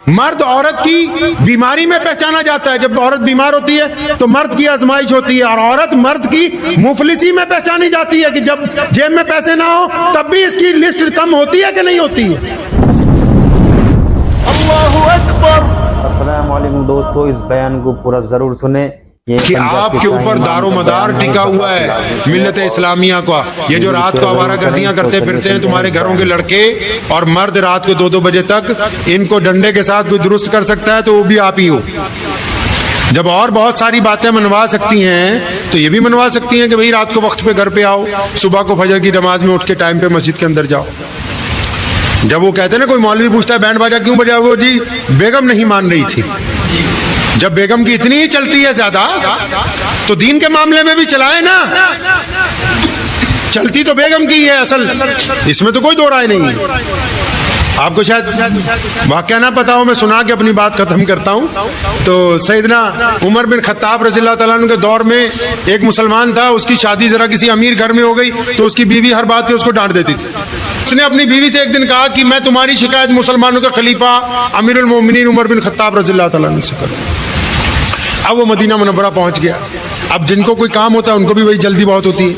مرد عورت کی بیماری میں پہچانا جاتا ہے. جب عورت بیمار ہوتی ہے تو مرد کی آزمائش ہوتی ہے, اور عورت مرد کی مفلسی میں پہچانی جاتی ہے کہ جب جیب میں پیسے نہ ہو تب بھی اس کی لسٹ کم ہوتی ہے کہ نہیں ہوتی ہے. اللہ اکبر. السلام علیکم دوستو, اس بیان کو پورا ضرور سنیں کہ آپ کے اوپر دار و مدار ٹکا ہوا ہے ملت اسلامیہ کا. یہ جو رات کو آوارہ گردیاں کرتے پھرتے ہیں تمہارے گھروں کے لڑکے اور مرد, رات کو 2-2 بجے تک ان کو ڈنڈے کے ساتھ کوئی درست کر سکتا ہے تو وہ بھی آپ ہی ہو. جب اور بہت ساری باتیں منوا سکتی ہیں تو یہ بھی منوا سکتی ہیں کہ بھئی رات کو وقت پہ گھر پہ آؤ, صبح کو فجر کی نماز میں اٹھ کے ٹائم پہ مسجد کے اندر جاؤ. جب وہ کہتے ہیں نا, کوئی مولوی پوچھتا ہے بینڈ باجا کیوں بجا, وہ جی بیگم نہیں مان رہی تھی. جب بیگم کی اتنی ہی چلتی ہے زیادہ تو دین کے معاملے میں بھی چلائے نا. چلتی تو بیگم کی ہے اصل, اس میں تو کوئی دو رائے نہیں ہے. آپ کو شاید واقعہ نہ پتا ہو, میں سنا کے اپنی بات ختم کرتا ہوں. تو سیدنا عمر بن خطاب رضی اللہ تعالیٰ عنہ کے دور میں ایک مسلمان تھا, اس کی شادی ذرا کسی امیر گھر میں ہو گئی تو اس کی بیوی ہر بات پہ اس کو ڈانٹ دیتی تھی. اس نے اپنی بیوی سے ایک دن کہا کہ میں تمہاری شکایت مسلمانوں کے خلیفہ امیر المومنین عمر بن خطاب رضی اللہ تعالیٰ عنہ سے کرتا ہوں. اب وہ مدینہ منورہ پہنچ گیا. اب جن کو کوئی کام ہوتا ہے ان کو بھی وہی جلدی بہت ہوتی ہے.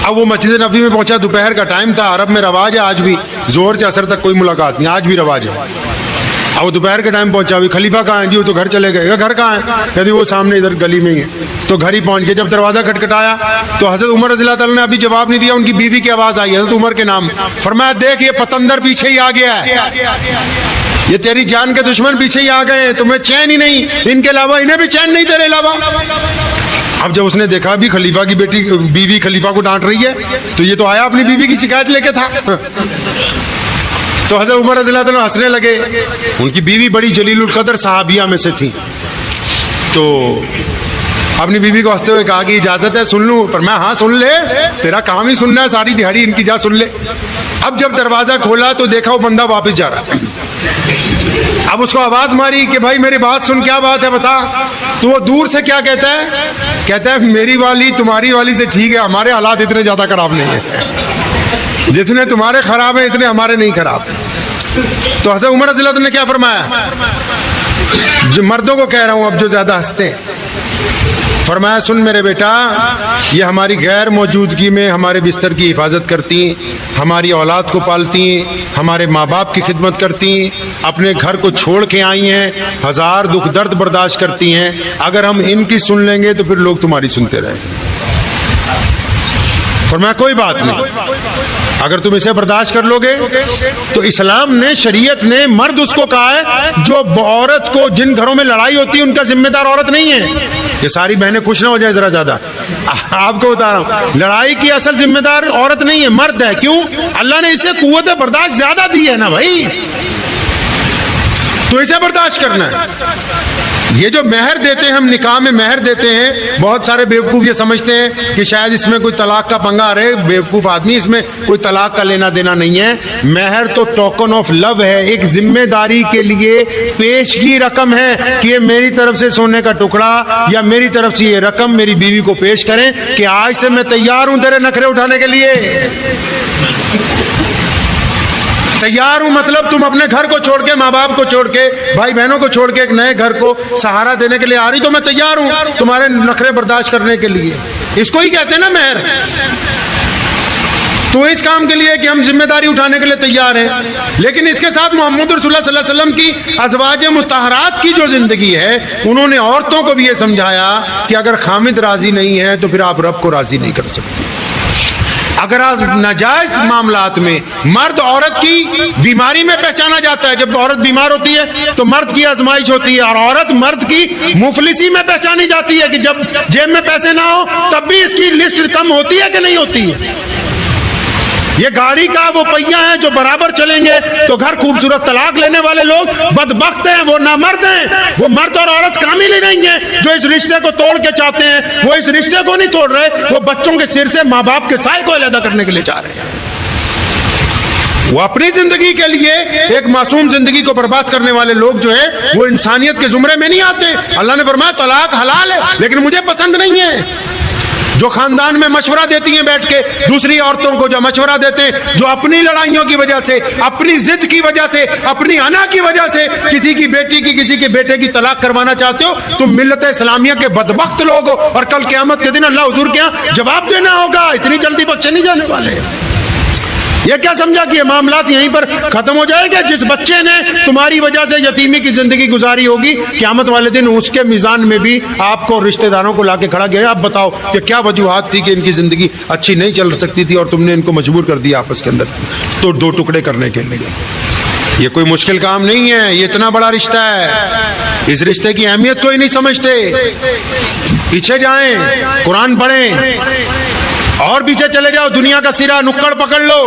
اب وہ مسجد نبوی میں پہنچا, دوپہر کا ٹائم تھا. عرب میں رواج ہے آج بھی, زہر سے عصر تک کوئی ملاقات نہیں, آج بھی رواج ہے. اب وہ دوپہر کے ٹائم پہنچا, بھی خلیفہ کہاں ہے جی, وہ تو گھر چلے گئے. گھر کہاں ہے, کہتے وہ سامنے ادھر گلی میں ہی ہے. تو گھر ہی پہنچ گئے. جب دروازہ کھٹکھٹایا تو حضرت عمر رضی اللہ تعالیٰ نے ابھی جواب نہیں دیا, ان کی بیوی کی آواز آئی حضرت عمر کے نام. فرمایا دیکھ یہ پتندر پیچھے ہی آ گیا ہے, یہ تیری جان کے دشمن پیچھے ہی آ گئے ہیں, تمہیں چین ہی نہیں, ان کے علاوہ انہیں بھی چین نہیں تیرے علاوہ. اب جب اس نے دیکھا بھی خلیفہ کی بیوی خلیفہ کو ڈانٹ رہی ہے تو یہ تو آیا اپنی بیوی کی شکایت لے کے تھا. تو حضرت عمر رضی اللہ عنہ ہنسنے لگے. ان کی بیوی بڑی جلیل القدر صحابیہ میں سے تھی. تو اپنی بیوی کو ہنستے ہوئے کہا کہ اجازت ہے سن لوں؟ پر میں ہاں سن لے, تیرا کام ہی سننا ہے, ساری دہاڑی ان کی, جا سن لے. اب جب دروازہ کھولا تو دیکھا وہ بندہ واپس جا رہا. اب اس کو آواز ماری کہ بھائی میری بات سن, کیا بات ہے بتا. تو وہ دور سے کیا کہتا ہے, کہتا ہے میری والی تمہاری والی سے ٹھیک ہے, ہمارے حالات اتنے زیادہ خراب نہیں ہیں, جتنے تمہارے خراب ہیں اتنے ہمارے نہیں خراب. تو حضرت عمر رضی اللہ عنہ نے کیا فرمایا, جو مردوں کو کہہ رہا ہوں اب جو زیادہ ہنستے ہیں, فرمایا سن میرے بیٹا, یہ ہماری غیر موجودگی میں ہمارے بستر کی حفاظت کرتی ہیں, ہماری اولاد کو پالتی ہیں, ہمارے ماں باپ کی خدمت کرتی ہیں, اپنے گھر کو چھوڑ کے آئی ہیں, ہزار دکھ درد برداشت کرتی ہیں. اگر ہم ان کی سن لیں گے تو پھر لوگ تمہاری سنتے رہیں. فرمایا کوئی بات نہیں, اگر تم اسے برداشت کر لو گے تو اسلام نے, شریعت نے, مرد اس کو کہا ہے جو عورت کو, جن گھروں میں لڑائی ہوتی ہے ان کا ذمہ دار عورت نہیں ہے. یہ ساری بہنیں خوش نہ ہو جائیں ذرا زیادہ, آپ کو بتا رہا ہوں, لڑائی کی اصل ذمہ دار عورت نہیں ہے, مرد ہے. کیوں؟ اللہ نے اسے قوت برداشت زیادہ دی ہے نا بھائی, تو اسے برداشت کرنا ہے. یہ جو مہر دیتے ہیں ہم, نکاح میں مہر دیتے ہیں, بہت سارے بیوقوف یہ سمجھتے ہیں کہ شاید اس میں کوئی طلاق کا پنگا رہے. بیوقوف آدمی, اس میں کوئی طلاق کا لینا دینا نہیں ہے. مہر تو ٹوکن آف لو ہے, ایک ذمہ داری کے لیے پیش کی رقم ہے کہ یہ میری طرف سے سونے کا ٹکڑا یا میری طرف سے یہ رقم میری بیوی کو پیش کریں کہ آج سے میں تیار ہوں تیرے نخرے اٹھانے کے لیے. تیار ہوں مطلب تم اپنے گھر کو چھوڑ کے, ماں باپ کو چھوڑ کے, بھائی بہنوں کو چھوڑ کے ایک نئے گھر کو سہارا دینے کے لیے آ رہی, تو میں تیار ہوں تمہارے نخرے برداشت کرنے کے لیے. اس کو ہی کہتے ہیں نا مہر. تو اس کام کے لیے کہ ہم ذمہ داری اٹھانے کے لیے تیار ہیں. لیکن اس کے ساتھ محمد رسول اللہ صلی اللہ علیہ وسلم کی ازواج مطہرات کی جو زندگی ہے, انہوں نے عورتوں کو بھی یہ سمجھایا کہ اگر خامد راضی نہیں ہے تو پھر آپ رب کو راضی نہیں کر سکتے. اگر ناجائز معاملات میں مرد عورت کی بیماری میں پہچانا جاتا ہے, جب عورت بیمار ہوتی ہے تو مرد کی آزمائش ہوتی ہے, اور عورت مرد کی مفلسی میں پہچانی جاتی ہے کہ جب جیب میں پیسے نہ ہو تب بھی اس کی لسٹ کم ہوتی ہے کہ نہیں ہوتی ہے. یہ گاڑی کا وہ پہیہ ہیں جو برابر چلیں گے تو گھر خوبصورت. طلاق لینے والے لوگ بدبخت ہیں, وہ نامرد ہیں. وہ مرد اور عورت کامل ہی نہیں ہیں جو اس رشتے کو توڑ کے چاہتے ہیں. وہ اس رشتے کو نہیں توڑ رہے, وہ بچوں کے سر سے ماں باپ کے سائے کو علیحدہ کرنے کے لیے چاہ رہے ہیں. وہ اپنی زندگی کے لیے, ایک معصوم زندگی کو برباد کرنے والے لوگ جو ہے وہ انسانیت کے زمرے میں نہیں آتے. اللہ نے فرمایا طلاق حلال ہے لیکن مجھے پسند نہیں ہے. جو خاندان میں مشورہ دیتی ہیں بیٹھ کے دوسری عورتوں کو، جو مشورہ دیتے ہیں، جو اپنی لڑائیوں کی وجہ سے، اپنی ضد کی وجہ سے، اپنی انا کی وجہ سے کسی کی بیٹی کی، کسی کے بیٹے کی طلاق کروانا چاہتے ہو، تم ملت اسلامیہ کے بدبخت لوگ ہو، اور کل قیامت کے دن اللہ حضور کے یہاں جواب دینا ہوگا. اتنی جلدی بخشے نہیں جانے والے. یہ کیا سمجھا کہ یہ معاملات یہیں پر ختم ہو جائے گا؟ جس بچے نے تمہاری وجہ سے یتیمی کی زندگی گزاری ہوگی، قیامت والے دن اس کے میزان میں بھی آپ کو رشتہ داروں کو لا کے کھڑا کیا. آپ بتاؤ کہ کیا وجوہات تھی کہ ان کی زندگی اچھی نہیں چل سکتی تھی اور تم نے ان کو مجبور کر دیا آپس کے اندر تو دو ٹکڑے کرنے کے لیے. یہ کوئی مشکل کام نہیں ہے، یہ اتنا بڑا رشتہ ہے. اس رشتے کی اہمیت کوئی نہیں سمجھتے. پیچھے جائیں، قرآن پڑھیں، اور پیچھے چلے جاؤ، دنیا کا سرا نکڑ پکڑ لو.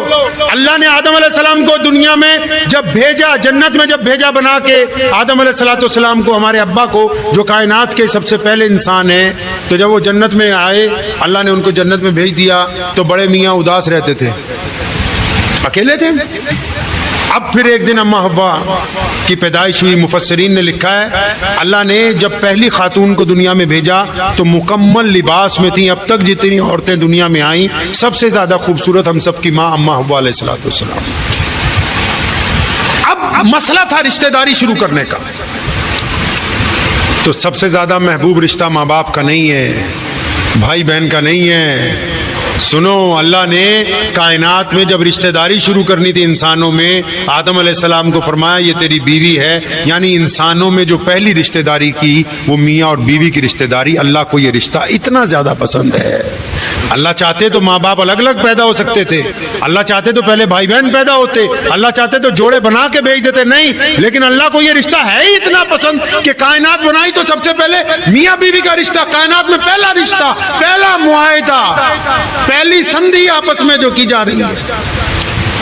اللہ نے آدم علیہ السلام کو دنیا میں جب بھیجا، جنت میں جب بھیجا بنا کے آدم علیہ السلام کو، ہمارے ابا کو جو کائنات کے سب سے پہلے انسان ہیں، تو جب وہ جنت میں آئے، اللہ نے ان کو جنت میں بھیج دیا تو بڑے میاں اداس رہتے تھے، اکیلے تھے. اب پھر ایک دن اما حوا کی پیدائش ہوئی. مفسرین نے لکھا ہے اللہ نے جب پہلی خاتون کو دنیا میں بھیجا تو مکمل لباس میں تھیں. اب تک جتنی عورتیں دنیا میں آئیں سب سے زیادہ خوبصورت ہم سب کی ماں اما حوا علیہ السلام. اب مسئلہ تھا رشتہ داری شروع کرنے کا. تو سب سے زیادہ محبوب رشتہ ماں باپ کا نہیں ہے، بھائی بہن کا نہیں ہے. سنو، اللہ نے کائنات میں جب رشتہ داری شروع کرنی تھی انسانوں میں، آدم علیہ السلام کو فرمایا یہ تیری بیوی ہے. یعنی انسانوں میں جو پہلی رشتہ داری کی وہ میاں اور بیوی کی رشتہ داری. اللہ کو یہ رشتہ اتنا زیادہ پسند ہے. اللہ چاہتے تو ماں باپ الگ الگ پیدا ہو سکتے تھے، اللہ چاہتے تو پہلے بھائی بہن پیدا ہوتے، اللہ چاہتے تو جوڑے بنا کے بھیج دیتے. نہیں، لیکن اللہ کو یہ رشتہ ہے ہی اتنا پسند کہ کائنات بنائی تو سب سے پہلے میاں بیوی کا رشتہ. کائنات میں پہلا رشتہ، پہلا معاہدہ، پہلی سندھی آپس میں جو کی جا رہی ہے،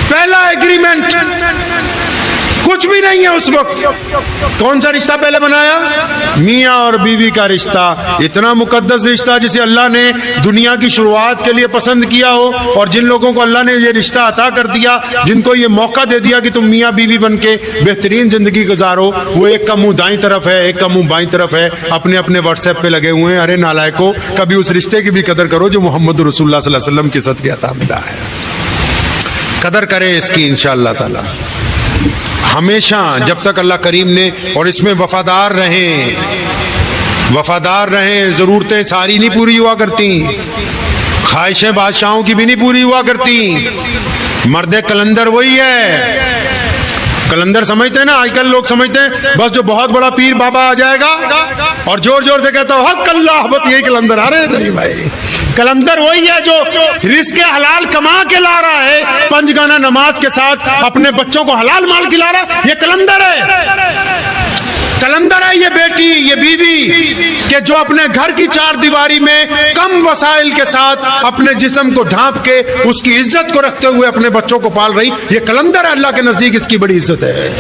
پہلا ایگریمنٹ. کچھ بھی نہیں ہے اس وقت. کون سا رشتہ پہلے بنایا؟ میاں اور بیوی کا رشتہ. اتنا مقدس رشتہ جسے اللہ نے دنیا کی شروعات کے لیے پسند کیا ہو، اور جن لوگوں کو اللہ نے یہ رشتہ عطا کر دیا، جن کو یہ موقع دے دیا کہ تم میاں بیوی بن کے بہترین زندگی گزارو، وہ ایک کا منہ دائیں طرف ہے، ایک کا منہ بائیں طرف ہے، اپنے اپنے واٹس ایپ پہ لگے ہوئے ہیں. ارے نالائکو، کبھی اس رشتے کی بھی قدر کرو جو محمد رسول اللہ صلی اللہ علیہ وسلم کے صدقے عطا ملا ہے. قدر کریں اس کی انشاءاللہ تعالی ہمیشہ، جب تک اللہ کریم نے. اور اس میں وفادار رہیں، وفادار رہیں. ضرورتیں ساری نہیں پوری ہوا کرتی، خواہشیں بادشاہوں کی بھی نہیں پوری ہوا کرتی. مرد کلندر وہی ہے. کلندر سمجھتے ہیں نا، آج کل لوگ سمجھتے ہیں بس جو بہت بڑا پیر بابا آ جائے گا اور زور زور سے کہتا ہو حق اللہ، بس یہی کلندر. ارے نہیں بھائی، کلندر وہی ہے جو رزق حلال کما کے لا رہا ہے، پنج گانا نماز کے ساتھ اپنے بچوں کو حلال مال کھلا رہا ہے. یہ کلندر ہے. کلندر ہے یہ بیٹی، یہ بیوی کہ جو اپنے گھر کی چار دیواری میں کم وسائل کے ساتھ اپنے جسم کو ڈھانپ کے اس کی عزت کو رکھتے ہوئے اپنے بچوں کو پال رہی. یہ کلندر ہے. اللہ کے نزدیک اس کی بڑی عزت ہے.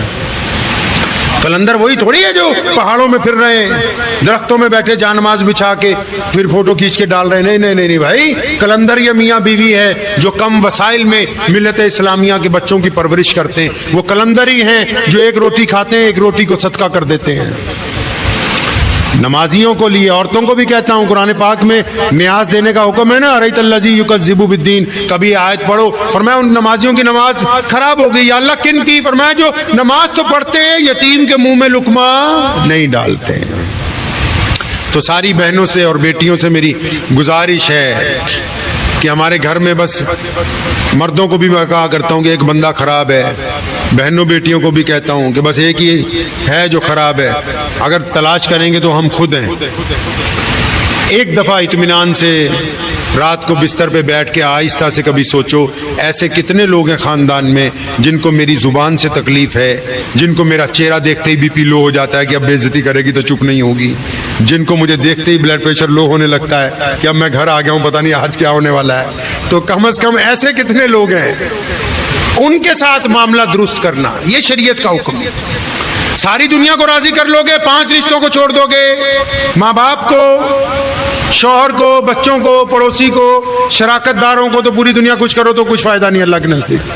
کلندر وہی تھوڑی ہے جو پہاڑوں میں پھر رہے ہیں، درختوں میں بیٹھے جان نماز بچھا کے پھر فوٹو کھینچ کے ڈال رہے ہیں. نہیں نہیں نہیں بھائی، کلندر یہ میاں بیوی ہے جو کم وسائل میں ملت اسلامیہ کے بچوں کی پرورش کرتے ہیں. وہ کلندر ہی ہیں جو ایک روٹی کھاتے ہیں، ایک روٹی کو صدقہ کر دیتے ہیں. نمازیوں کو لیے، عورتوں کو بھی کہتا ہوں، قرآن پاک میں نیاز دینے کا حکم ہے نا، ارایت الذی یکذب بالدین. کبھی آیت پڑھو، فرمایا ان نمازیوں کی نماز خراب ہو گئی. یا اللہ کن کی؟ فرمایا جو نماز تو پڑھتے ہیں، یتیم کے منہ میں لقمہ نہیں ڈالتے ہیں. تو ساری بہنوں سے اور بیٹیوں سے میری گزارش ہے کہ ہمارے گھر میں بس مردوں کو بھی میں کہا کرتا ہوں کہ ایک بندہ خراب ہے، بہنوں بیٹیوں کو بھی کہتا ہوں کہ بس ایک ہی ہے جو خراب ہے. اگر تلاش کریں گے تو ہم خود ہیں. ایک دفعہ اطمینان سے رات کو بستر پہ بیٹھ کے آہستہ سے کبھی سوچو، ایسے کتنے لوگ ہیں خاندان میں جن کو میری زبان سے تکلیف ہے، جن کو میرا چہرہ دیکھتے ہی بی پی لو ہو جاتا ہے کہ اب بے عزتی کرے گی تو چپ نہیں ہوگی، جن کو مجھے دیکھتے ہی بلڈ پریشر لو ہونے لگتا ہے کہ اب میں گھر آ گیا ہوں، پتہ نہیں آج کیا ہونے والا ہے. تو کم از کم ایسے کتنے لوگ ہیں، ان کے ساتھ معاملہ درست کرنا یہ شریعت کا حکم ہے. ساری دنیا کو راضی کر لو گے، 5 رشتوں کو چھوڑ دو گے، ماں باپ کو، شوہر کو، بچوں کو، پڑوسی کو، شراکت داروں کو، تو پوری دنیا کچھ کرو تو کچھ فائدہ نہیں اللہ کے نزدیک.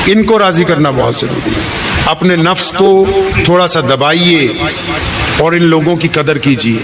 ان کو راضی کرنا بہت ضروری ہے. اپنے نفس کو تھوڑا سا دبائیے اور ان لوگوں کی قدر کیجیے.